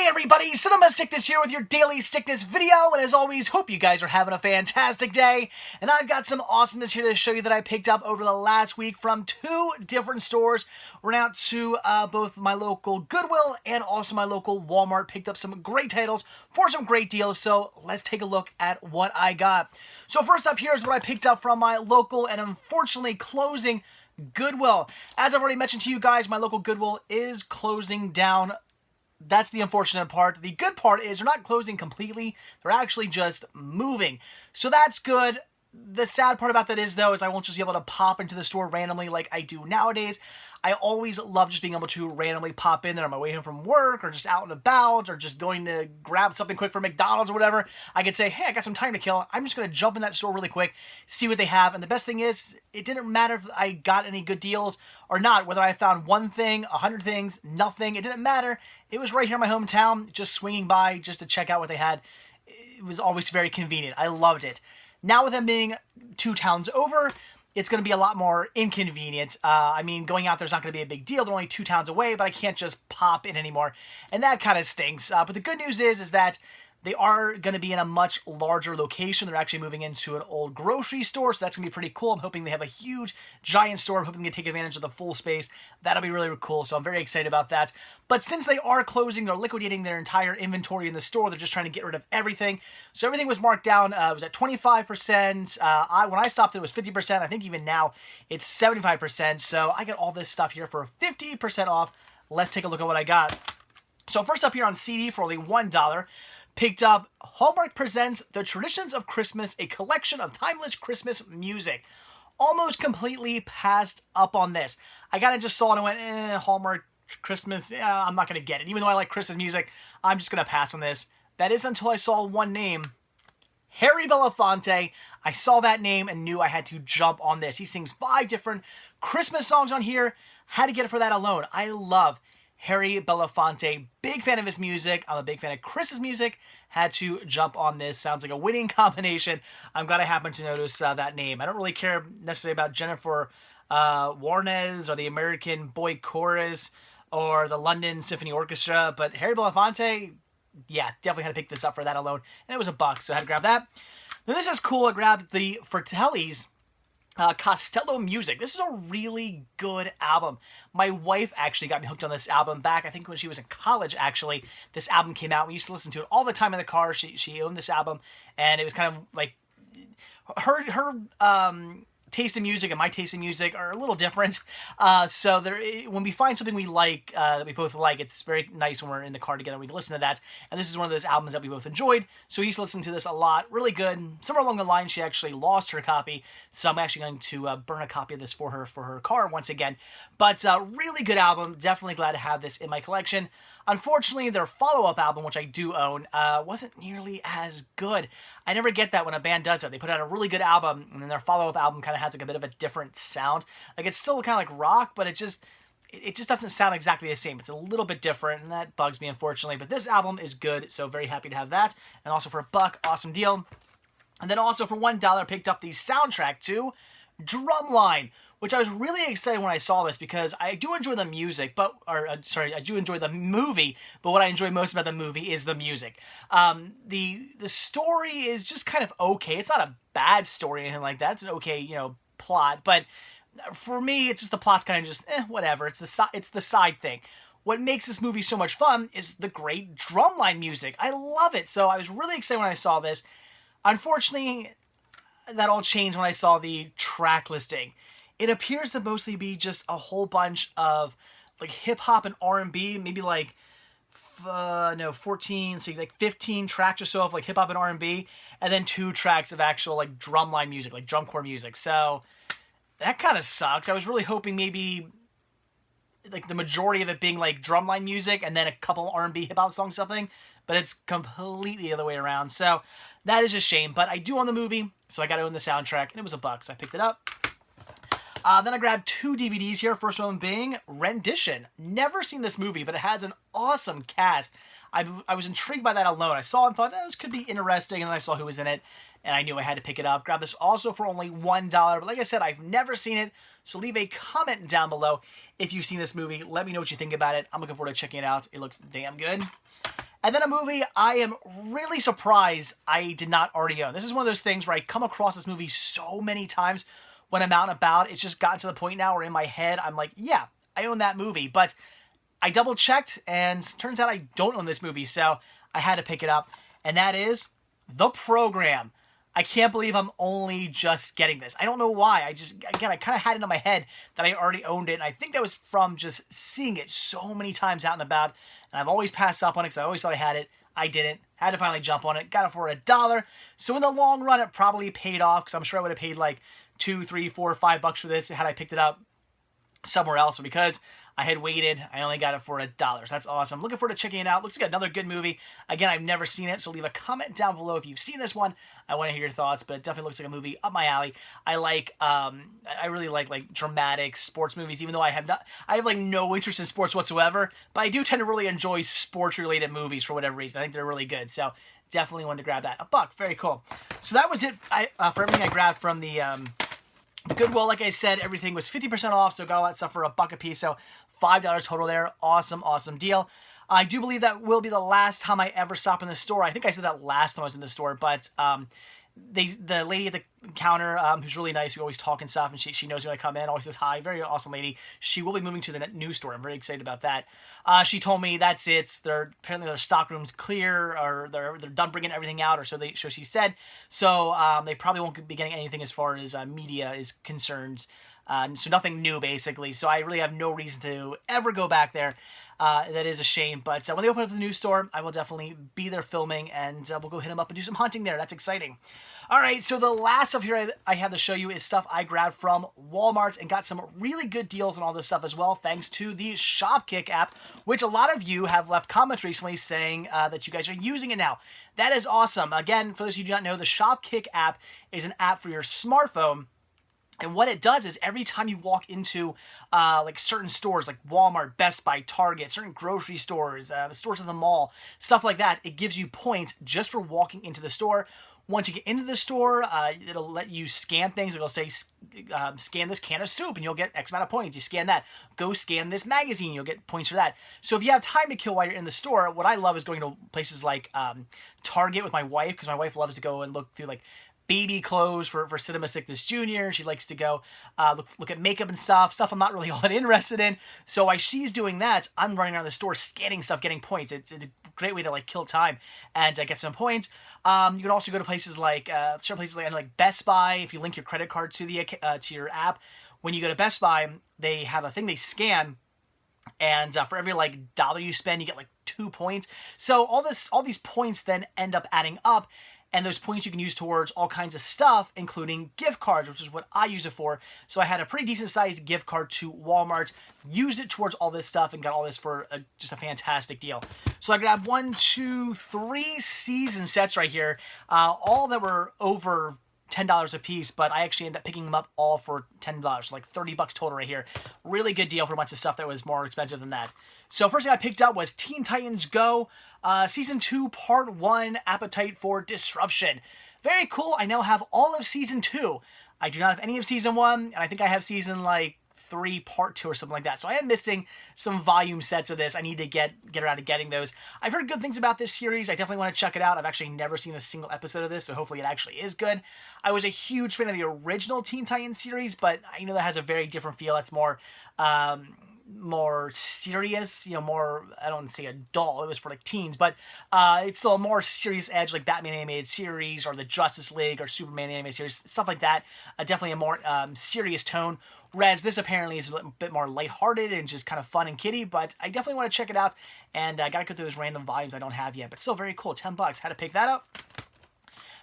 Hey everybody, Cinema Sickness here with your daily sickness video, and as always, hope you guys are having a fantastic day. And I've got some awesomeness here to show you that I picked up over the last week from two different stores. Went out to both my local Goodwill and also my local Walmart, picked up some great titles for some great deals, so let's take a look at what I got. So first up here is what I picked up from my local and unfortunately closing Goodwill. As I've already mentioned to you guys, my local Goodwill is closing down. That's the unfortunate part. The good part is they're not closing completely. They're actually just moving. So that's good. The sad part about that is, though, is I won't just be able to pop into the store randomly like I do nowadays. I always love just being able to randomly pop in there on my way home from work or just out and about or just going to grab something quick from McDonald's or whatever. I could say, hey, I got some time to kill. I'm just going to jump in that store really quick, see what they have. And the best thing is, it didn't matter if I got any good deals or not, whether I found one thing, 100 things, nothing. It didn't matter. It was right here in my hometown, just swinging by just to check out what they had. It was always very convenient. I loved it. Now with them being 2 towns over, it's going to be a lot more inconvenient. I mean, going out there's not going to be a big deal. They're only 2 towns away, but I can't just pop in anymore. And that kind of stinks. But the good news is that they are going to be in a much larger location. They're actually moving into an old grocery store, so that's going to be pretty cool. I'm hoping they have a huge, giant store. I'm hoping they take advantage of the full space. That'll be really cool, so I'm very excited about that. But since they are closing, they're liquidating their entire inventory in the store. They're just trying to get rid of everything. So everything was marked down. It was at 25%. When I stopped, it was 50%. I think even now it's 75%. So I got all this stuff here for 50% off. Let's take a look at what I got. So first up here on CD for only $1. Picked up Hallmark Presents The Traditions of Christmas, a collection of timeless Christmas music. Almost completely passed up on this. I kind of just saw it and went, Hallmark Christmas, I'm not going to get it. Even though I like Christmas music, I'm just going to pass on this. That is until I saw one name, Harry Belafonte. I saw that name and knew I had to jump on this. He sings 5 different Christmas songs on here. Had to get it for that alone. I love Harry Belafonte, big fan of his music. I'm a big fan of Chris's music. Had to jump on this. Sounds like a winning combination. I'm glad I happened to notice that name. I don't really care necessarily about Jennifer Warnes or the American Boy Chorus or the London Symphony Orchestra, but Harry Belafonte, yeah, definitely had to pick this up for that alone. And it was $1, so I had to grab that. Then this is cool. I grabbed the Fratelli's Costello Music. This is a really good album. My wife actually got me hooked on this album back, I think when she was in college, actually. This album came out. We used to listen to it all the time in the car. She owned this album, and it was kind of like her taste in music and my taste in music are a little different. So when we find something we like, that we both like, it's very nice when we're in the car together. We listen to that. And this is one of those albums that we both enjoyed. So we used to listen to this a lot. Really good. Somewhere along the line, she actually lost her copy. So I'm actually going to burn a copy of this for her car once again. But really good album. Definitely glad to have this in my collection. Unfortunately, their follow-up album, which I do own, wasn't nearly as good. I never get that when a band does that. They put out a really good album, and then their follow-up album kind of has like a bit of a different sound. Like, it's still kind of like rock, but it just doesn't sound exactly the same. It's a little bit different, and that bugs me, unfortunately. But this album is good, so very happy to have that. And also for $1, awesome deal. And then also for $1, I picked up the soundtrack to Drumline, which I was really excited when I saw this because I do enjoy the music, I do enjoy the movie, but what I enjoy most about the movie is the music. The story is just kind of okay. It's not a bad story or anything like that. It's an okay, plot, but for me, it's just the plot's kind of just, whatever. It's the side thing. What makes this movie so much fun is the great drumline music. I love it. So I was really excited when I saw this. Unfortunately, that all changed when I saw the track listing. It appears to mostly be just a whole bunch of like hip hop and R&B, maybe like 15 tracks or so of like hip hop and R&B, and then 2 tracks of actual like drumline music, like drum corps music. So that kind of sucks. I was really hoping maybe like the majority of it being like drumline music and then a couple R&B hip hop songs or something, but it's completely the other way around. So that is a shame, but I do own the movie, so I got to own the soundtrack, and it was $1, so I picked it up. Then I grabbed 2 DVDs here. First one being Rendition. Never seen this movie, but it has an awesome cast. I was intrigued by that alone. I saw it and thought, this could be interesting, and then I saw who was in it, and I knew I had to pick it up. Grabbed this also for only $1, but like I said, I've never seen it, so leave a comment down below if you've seen this movie. Let me know what you think about it. I'm looking forward to checking it out. It looks damn good. And then a movie I am really surprised I did not already own. This is one of those things where I come across this movie so many times when I'm out and about. It's just gotten to the point now where in my head I'm like, yeah, I own that movie. But I double checked and turns out I don't own this movie, so I had to pick it up. And that is The Program. I can't believe I'm only just getting this. I don't know why. I kind of had it in my head that I already owned it. And I think that was from just seeing it so many times out and about. And I've always passed up on it because I always thought I had it. I didn't. Had to finally jump on it. Got it for $1. So in the long run, it probably paid off because I'm sure I would have paid like $2, $3, $4, $5 for this had I picked it up somewhere else. But because I had waited, I only got it for $1. So that's awesome. Looking forward to checking it out. Looks like another good movie. Again, I've never seen it, so leave a comment down below if you've seen this one. I want to hear your thoughts, but it definitely looks like a movie up my alley. I really like dramatic sports movies, even though I have like no interest in sports whatsoever, but I do tend to really enjoy sports-related movies for whatever reason. I think they're really good, so definitely wanted to grab that. $1, very cool. So that was it for everything I grabbed from the Goodwill. Like I said, everything was 50% off, so got all that stuff for $1 a piece, so $5 total there. Awesome deal. I do believe that will be the last time I ever stop in the store. I think I said that last time I was in the store, but the lady at the counter, who's really nice, we always talk and stuff, and she knows when I come in, always says hi, very awesome lady. She will be moving to the new store. I'm very excited about that. She told me that's it. Apparently their stock room's clear, or they're done bringing everything out, or so she said. So they probably won't be getting anything as far as media is concerned. So nothing new, basically. So I really have no reason to ever go back there. That is a shame. But when they open up the new store, I will definitely be there filming, and we'll go hit them up and do some hunting there. That's exciting. All right, so the last stuff here I have to show you is stuff I grabbed from Walmart and got some really good deals on all this stuff as well, thanks to the Shopkick app, which a lot of you have left comments recently saying that you guys are using it now. That is awesome. Again, for those of you who do not know, the Shopkick app is an app for your smartphone. And what it does is every time you walk into like certain stores like Walmart, Best Buy, Target, certain grocery stores, stores at the mall, stuff like that, it gives you points just for walking into the store. Once you get into the store, it'll let you scan things. It'll say, scan this can of soup, and you'll get X amount of points. You scan that. Go scan this magazine. You'll get points for that. So if you have time to kill while you're in the store, what I love is going to places like Target with my wife, because my wife loves to go and look through like baby clothes for Cinema Sickness Jr. She likes to go look at makeup and stuff I'm not really all that interested in. So while she's doing that, I'm running around the store scanning stuff, getting points. It's a great way to like kill time and get some points. You can also go to places like certain places like Best Buy. If you link your credit card to the to your app, when you go to Best Buy, they have a thing they scan. And for every like dollar you spend, you get like 2 points. So all these points then end up adding up. And those points you can use towards all kinds of stuff, including gift cards, which is what I use it for. So I had a pretty decent-sized gift card to Walmart, used it towards all this stuff, and got all this for just a fantastic deal. So I grabbed 1, 2, 3 season sets right here, all that were over $10 a piece, but I actually ended up picking them up all for $10, so like $30 total right here. Really good deal for a bunch of stuff that was more expensive than that. So first thing I picked up was Teen Titans Go, Season 2, Part 1, Appetite for Disruption. Very cool. I now have all of Season 2. I do not have any of Season 1, and I think I have Season, like, 3, Part 2 or something like that. So I am missing some volume sets of this. I need to get around to getting those. I've heard good things about this series. I definitely want to check it out. I've actually never seen a single episode of this, so hopefully it actually is good. I was a huge fan of the original Teen Titans series, but I know that has a very different feel. It's more serious, more, I don't want to say adult, it was for like teens, but it's still a more serious edge, like Batman animated series or the Justice League or Superman animated series, stuff like that. Definitely a more serious tone, whereas this apparently is a bit more lighthearted and just kind of fun and kiddie, but I definitely want to check it out, and I gotta go through those random volumes I don't have yet, but still very cool. $10, had to pick that up.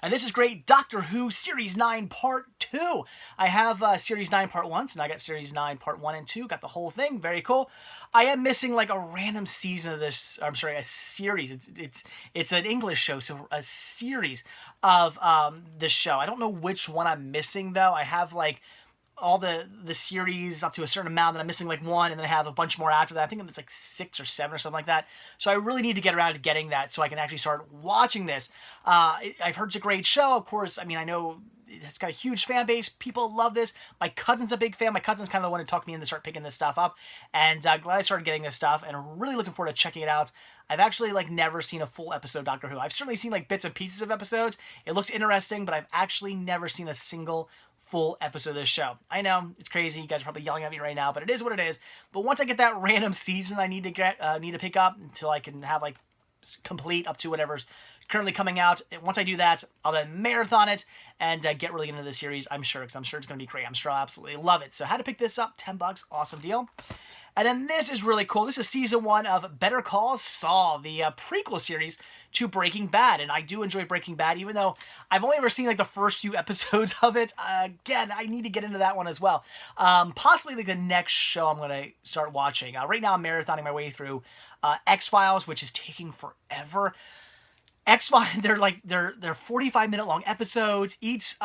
And this is great, Doctor Who Series 9 Part 2. I have Series 9 Part 1, so now I got Series 9 Part 1 and 2. Got the whole thing, very cool. I am missing like a random season of this, I'm sorry, a series. It's an English show, so a series of this show. I don't know which one I'm missing, though. I have like all the series up to a certain amount, and I'm missing like one, and then I have a bunch more after that. I think it's like 6 or 7 or something like that. So I really need to get around to getting that so I can actually start watching this. I've heard it's a great show. Of course, I mean, I know It's got a huge fan base. People love this. My cousin's a big fan. My cousin's kind of the one who talked me into start picking this stuff up. And glad I started getting this stuff, and I'm really looking forward to checking it out. I've actually like never seen a full episode of Doctor Who. I've certainly seen like bits and pieces of episodes. It looks interesting, but I've actually never seen a single full episode of this show. I know it's crazy. You guys are probably yelling at me right now, but it is what it is. But once I get that random season I need to pick up until I can have like complete up to whatever's currently coming out. Once I do that, I'll then marathon it and get really into the series, I'm sure, because I'm sure it's going to be great. I'm sure I'll absolutely love it. So how to pick this up, $10, awesome deal. And then this is really cool. This is season 1 of Better Call Saul, the prequel series to Breaking Bad. And I do enjoy Breaking Bad, even though I've only ever seen like the first few episodes of it. Again, I need to get into that one as well. Possibly like the next show I'm going to start watching. Right now I'm marathoning my way through X-Files, which is taking forever. X-Files, they're 45-minute long episodes. Each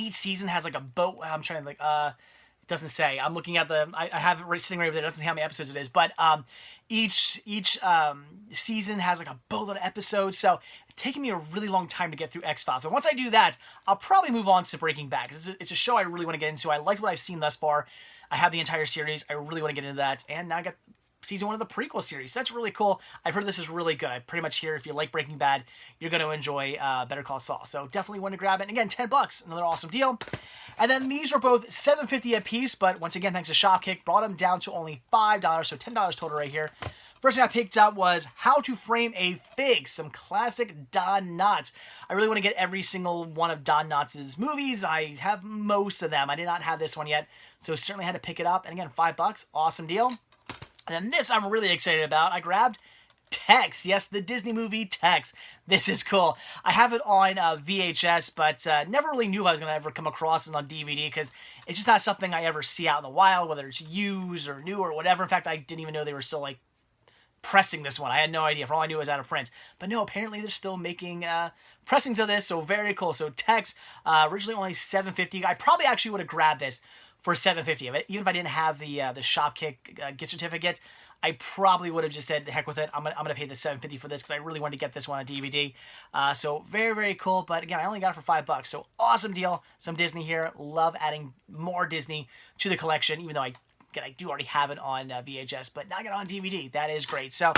season has like a boat. I'm trying to like it doesn't say. I'm looking at I have it sitting right over there. It doesn't say how many episodes it is, but each season has like a boatload of episodes. So it's taking me a really long time to get through X-Files. And once I do that, I'll probably move on to Breaking Bad, because it's a show I really want to get into. I liked what I've seen thus far. I have the entire series. I really want to get into that, and now I got season 1 of the prequel series. That's really cool. I've heard this is really good. I pretty much hear if you like Breaking Bad, you're going to enjoy Better Call Saul. So definitely want to grab it. And again, $10, another awesome deal. And then these were both $7.50 a piece, but once again, thanks to Shopkick, brought them down to only $5, so $10 total right here. First thing I picked up was How to Frame a Fig, some classic Don Knotts. I really want to get every single one of Don Knotts' movies. I have most of them. I did not have this one yet, so certainly had to pick it up. And again, $5, awesome deal. And then this I'm really excited about. I grabbed Tex. Yes, the Disney movie Tex. This is cool. I have it on VHS, but never really knew if I was going to ever come across it on DVD, because it's just not something I ever see out in the wild, whether it's used or new or whatever. In fact, I didn't even know they were still like pressing this one. I had no idea. For all I knew, it was out of print. But no, apparently they're still making pressings of this, so very cool. So Tex, originally only $7.50. I probably actually would have grabbed this for $7.50 of it, even if I didn't have the Shopkick gift certificate. I probably would have just said, heck with it, I'm gonna pay the $7.50 for this, because I really wanted to get this one on DVD. So very, very cool. But again, I only got it for $5, so awesome deal. Some Disney here. Love adding more Disney to the collection, even though I do already have it on VHS, but now I got it on DVD. That is great. So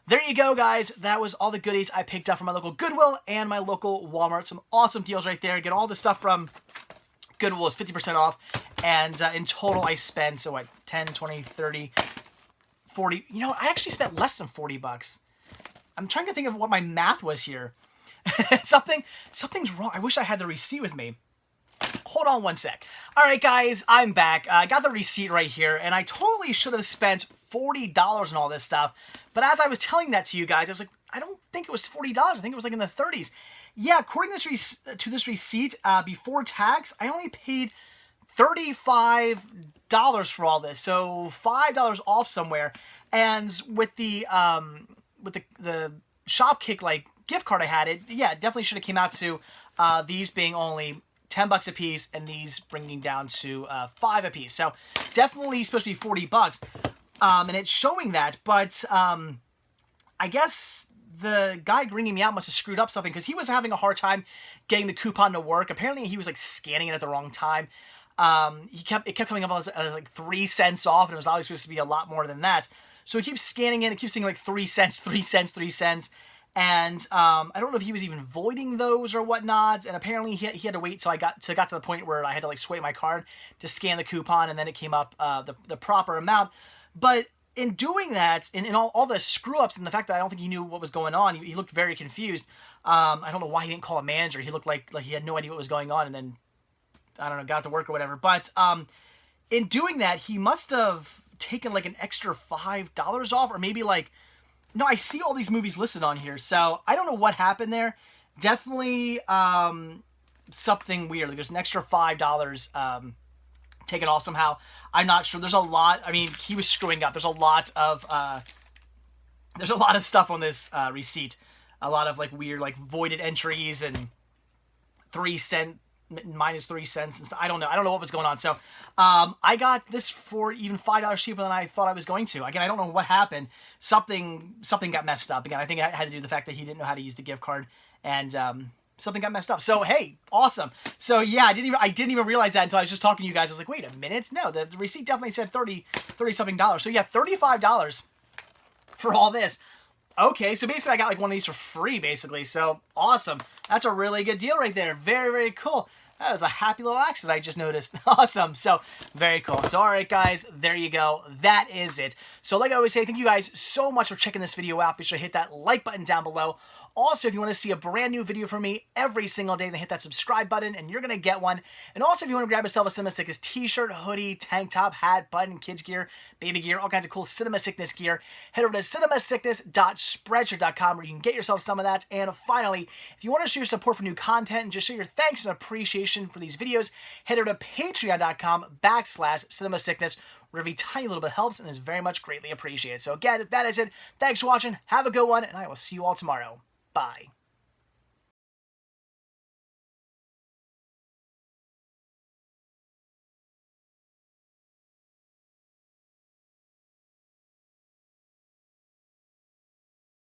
there you go, guys. That was all the goodies I picked up from my local Goodwill and my local Walmart. Some awesome deals right there. Get all the stuff from Goodwill is 50% off, and in total I spent, so what, 10, 20, 30, 40, you know, I actually spent less than $40. I'm trying to think of what my math was here. Something's wrong. I wish I had the receipt with me. Hold on one sec. All right, guys, I'm back. I got the receipt right here, and I totally should have spent $40 on all this stuff, but as I was telling that to you guys, I was like, I don't think it was $40. I think it was like in the 30s. Yeah, according to this receipt, before tax, I only paid $35 for all this, so $5 off somewhere. And with the Shopkick like gift card I had, it definitely should have came out to these being only $10 a piece, and these bringing down to $5 a piece. So definitely supposed to be $40, and it's showing that. But I guess the guy ringing me out must have screwed up something, because he was having a hard time getting the coupon to work. Apparently he was like scanning it at the wrong time. It kept coming up as like 3 cents off, and it was always supposed to be a lot more than that. So he keeps scanning it. It keeps saying like 3 cents, 3 cents, 3 cents. And I don't know if he was even voiding those or whatnot. And apparently he had to wait till I got to the point where I had to like swipe my card to scan the coupon, and then it came up the proper amount. But in doing that, in all the screw-ups and the fact that I don't think he knew what was going on, he looked very confused. I don't know why he didn't call a manager. He looked like he had no idea what was going on, and then, I don't know, got to work or whatever. But in doing that, he must have taken like an extra $5 off, or maybe like, no, I see all these movies listed on here, so I don't know what happened there. Definitely something weird. Like there's an extra $5 taken off somehow. I'm not sure. There's a lot. I mean, he was screwing up. There's a lot of stuff on this receipt. A lot of like weird like voided entries and 3 cent minus 3 cents and stuff. I don't know what was going on. So I got this for even $5 cheaper than I thought I was going to. Again, I don't know what happened. Something got messed up. Again, I think it had to do with the fact that he didn't know how to use the gift card, and something got messed up. So hey, awesome. So yeah, I didn't even realize that until I was just talking to you guys. I was like, wait a minute, no, the receipt definitely said $30 something. So yeah, $35 for all this. Okay, so basically I got like one of these for free, basically. So awesome. That's a really good deal right there. Very, very cool. That was a happy little accident I just noticed. Awesome. So, very cool. So, all right, guys, there you go. That is it. So, like I always say, thank you guys so much for checking this video out. Be sure to hit that like button down below. Also, if you want to see a brand new video from me every single day, then hit that subscribe button, and you're going to get one. And also, if you want to grab yourself a Cinema Sickness t-shirt, hoodie, tank top, hat, button, kids gear, baby gear, all kinds of cool Cinema Sickness gear, head over to cinemasickness.spreadshirt.com where you can get yourself some of that. And finally, if you want to show your support for new content and just show your thanks and appreciation for these videos, head over to patreon.com/cinemasickness, where every tiny little bit helps and is very much greatly appreciated. So again, that is it. Thanks for watching. Have a good one, and I will see you all tomorrow. Bye.